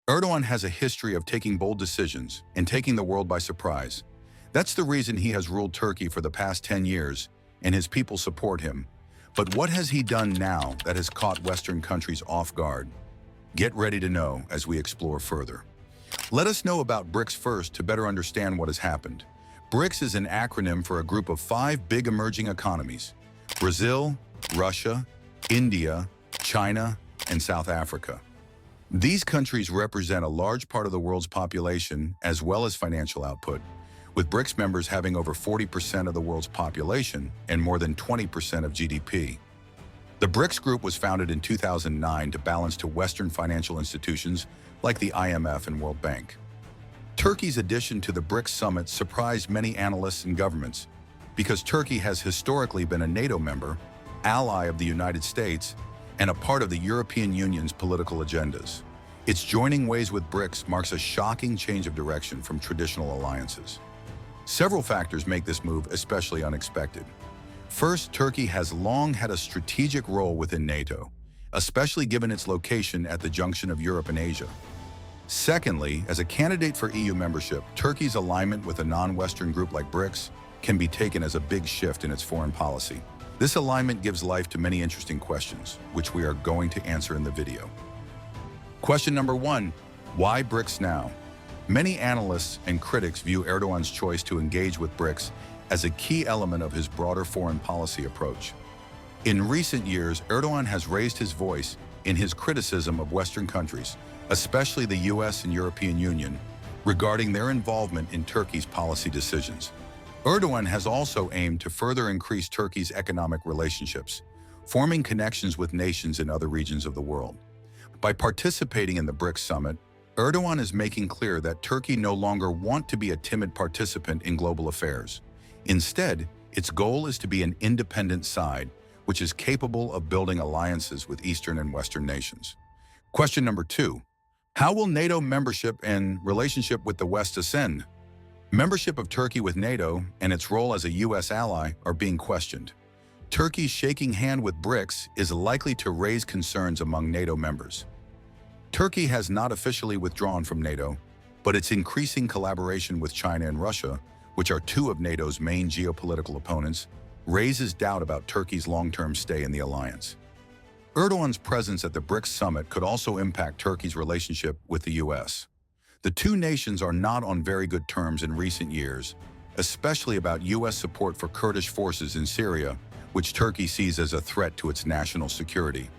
Erdogan has a history of taking bold decisions and taking the world by surprise. That's the reason he has ruled Turkey for the past 10 years, and his people support him. But what has he done now that has caught Western countries off guard? Get ready to know as we explore further. Let us know about BRICS first to better understand what has happened. BRICS is an acronym for a group of 5 big emerging economies: Brazil, Russia, India, China, and South Africa. These countries represent a large part of the world's population as well as financial output, with BRICS members having over 40% of the world's population and more than 20% of GDP. The BRICS group was founded in 2009 to balance to Western financial institutions like the IMF and World Bank. Turkey's addition to the BRICS Summit surprised many analysts and governments because Turkey has historically been a NATO member, ally of the United States, and a part of the European Union's political agendas. Its joining ways with BRICS marks a shocking change of direction from traditional alliances. Several factors make this move especially unexpected. First, Turkey has long had a strategic role within NATO, especially given its location at the junction of Europe and Asia. Secondly, as a candidate for EU membership, Turkey's alignment with a non-Western group like BRICS can be taken as a big shift in its foreign policy. This alignment gives life to many interesting questions, which we are going to answer in the video. Question number 1, why BRICS now? Many analysts and critics view Erdogan's choice to engage with BRICS as a key element of his broader foreign policy approach. In recent years, Erdogan has raised his voice in his criticism of Western countries, especially the US and European Union, regarding their involvement in Turkey's policy decisions. Erdogan has also aimed to further increase Turkey's economic relationships, forming connections with nations in other regions of the world. By participating in the BRICS Summit, Erdogan is making clear that Turkey no longer wants to be a timid participant in global affairs. Instead, its goal is to be an independent side, which is capable of building alliances with Eastern and Western nations. Question number 2, how will NATO membership and relationship with the West ascend? Membership of Turkey with NATO and its role as a US ally are being questioned. Turkey's shaking hand with BRICS is likely to raise concerns among NATO members. Turkey has not officially withdrawn from NATO, but its increasing collaboration with China and Russia, which are 2 of NATO's main geopolitical opponents, raises doubt about Turkey's long-term stay in the alliance. Erdogan's presence at the BRICS Summit could also impact Turkey's relationship with the US. The 2 nations are not on very good terms in recent years, especially about US support for Kurdish forces in Syria, which Turkey sees as a threat to its national security.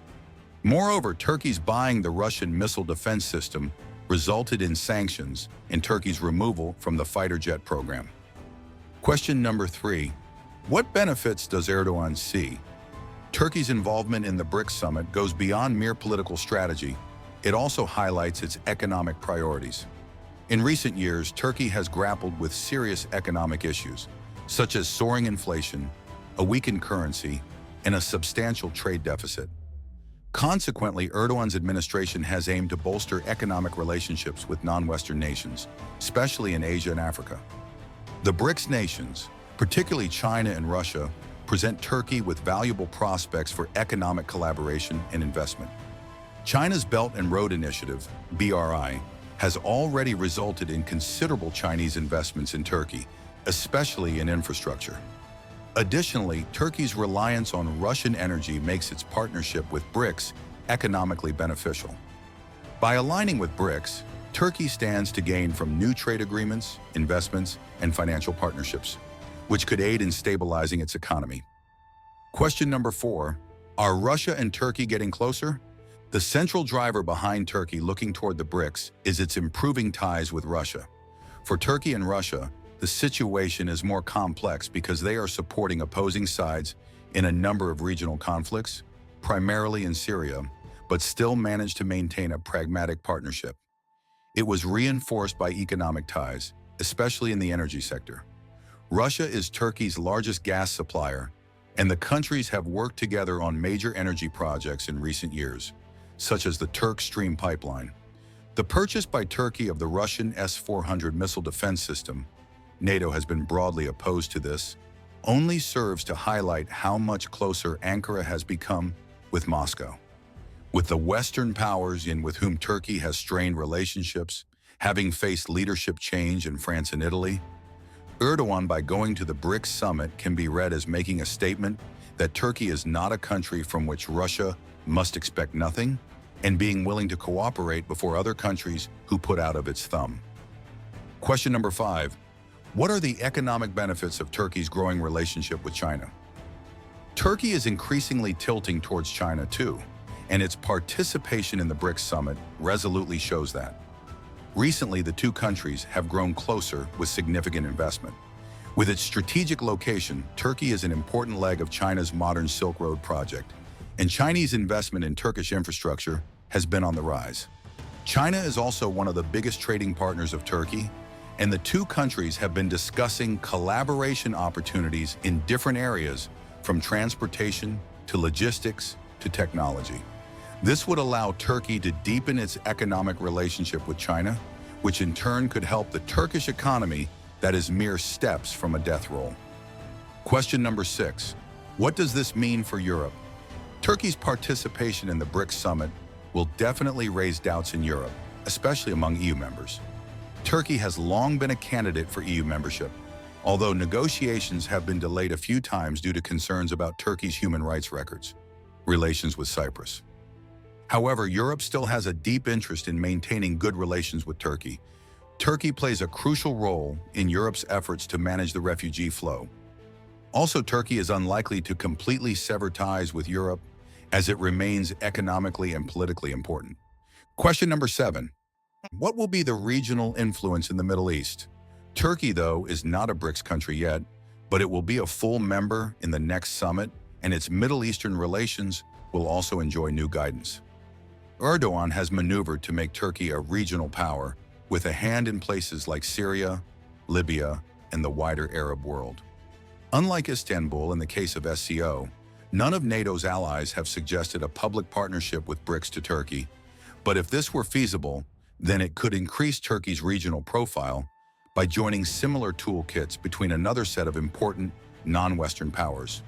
Moreover, Turkey's buying the Russian missile defense system resulted in sanctions and Turkey's removal from the fighter jet program. Question number 3, what benefits does Erdogan see? Turkey's involvement in the BRICS Summit goes beyond mere political strategy. It also highlights its economic priorities. In recent years, Turkey has grappled with serious economic issues, such as soaring inflation, a weakened currency, and a substantial trade deficit. Consequently, Erdogan's administration has aimed to bolster economic relationships with non-Western nations, especially in Asia and Africa. The BRICS nations, particularly China and Russia, present Turkey with valuable prospects for economic collaboration and investment. China's Belt and Road Initiative, BRI, has already resulted in considerable Chinese investments in Turkey, especially in infrastructure. Additionally, Turkey's reliance on Russian energy makes its partnership with BRICS economically beneficial. By aligning with BRICS, Turkey stands to gain from new trade agreements, investments, and financial partnerships, which could aid in stabilizing its economy. Question number 4, are Russia and Turkey getting closer? The central driver behind Turkey looking toward the BRICS is its improving ties with Russia. For Turkey and Russia, the situation is more complex because they are supporting opposing sides in a number of regional conflicts, primarily in Syria, but still manage to maintain a pragmatic partnership. It was reinforced by economic ties, especially in the energy sector. Russia is Turkey's largest gas supplier, and the countries have worked together on major energy projects in recent years, such as the Turk Stream pipeline. The purchase by Turkey of the Russian S-400 missile defense system, NATO has been broadly opposed to this, only serves to highlight how much closer Ankara has become with Moscow. With the Western powers in with whom Turkey has strained relationships, having faced leadership change in France and Italy, Erdogan, by going to the BRICS Summit, can be read as making a statement that Turkey is not a country from which Russia must expect nothing, and being willing to cooperate before other countries who put out of its thumb. Question number 5. What are the economic benefits of Turkey's growing relationship with China? Turkey is increasingly tilting towards China too, and its participation in the BRICS Summit resolutely shows that. Recently, the two countries have grown closer with significant investment. With its strategic location, Turkey is an important leg of China's modern Silk Road project, and Chinese investment in Turkish infrastructure has been on the rise. China is also one of the biggest trading partners of Turkey, and the two countries have been discussing collaboration opportunities in different areas, from transportation to logistics to technology. This would allow Turkey to deepen its economic relationship with China, which in turn could help the Turkish economy that is mere steps from a death roll. Question number 6. What does this mean for Europe? Turkey's participation in the BRICS Summit will definitely raise doubts in Europe, especially among EU members. Turkey has long been a candidate for EU membership, although negotiations have been delayed a few times due to concerns about Turkey's human rights records, relations with Cyprus. However, Europe still has a deep interest in maintaining good relations with Turkey. Turkey plays a crucial role in Europe's efforts to manage the refugee flow. Also, Turkey is unlikely to completely sever ties with Europe, as it remains economically and politically important. Question number 7. What will be the regional influence in the Middle East? Turkey, though, is not a BRICS country yet, but it will be a full member in the next summit, and its Middle Eastern relations will also enjoy new guidance. Erdogan has maneuvered to make Turkey a regional power, with a hand in places like Syria, Libya, and the wider Arab world. Unlike Istanbul in the case of SCO, none of NATO's allies have suggested a public partnership with BRICS to Turkey, but if this were feasible, then it could increase Turkey's regional profile by joining similar toolkits between another set of important non-Western powers,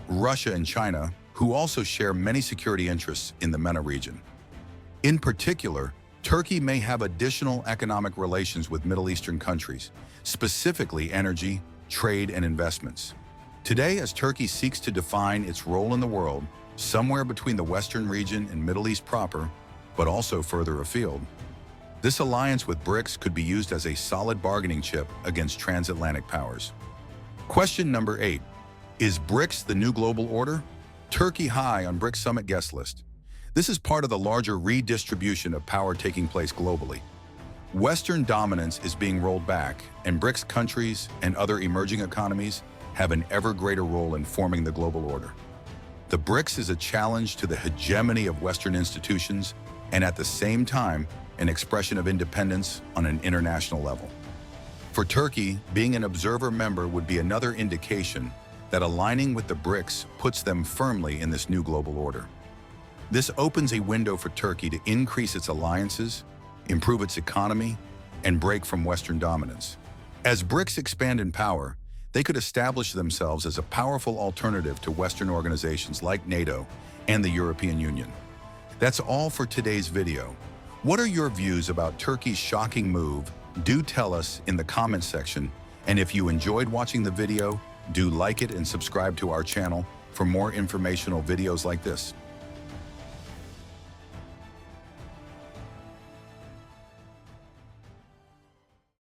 Russia and China, who also share many security interests in the MENA region. In particular, Turkey may have additional economic relations with Middle Eastern countries, specifically energy, trade, and investments. Today, as Turkey seeks to define its role in the world, somewhere between the Western region and Middle East proper, but also further afield, this alliance with BRICS could be used as a solid bargaining chip against transatlantic powers. Question number 8. Is BRICS the new global order? Turkey high on BRICS Summit guest list. This is part of the larger redistribution of power taking place globally. Western dominance is being rolled back, and BRICS countries and other emerging economies have an ever greater role in forming the global order. The BRICS is a challenge to the hegemony of Western institutions, and at the same time, an expression of independence on an international level. For Turkey, being an observer member would be another indication that aligning with the BRICS puts them firmly in this new global order. This opens a window for Turkey to increase its alliances, improve its economy, and break from Western dominance. As BRICS expand in power, they could establish themselves as a powerful alternative to Western organizations like NATO and the European Union. That's all for today's video. What are your views about Turkey's shocking move? Do tell us in the comments section, and if you enjoyed watching the video, do like it and subscribe to our channel for more informational videos like this.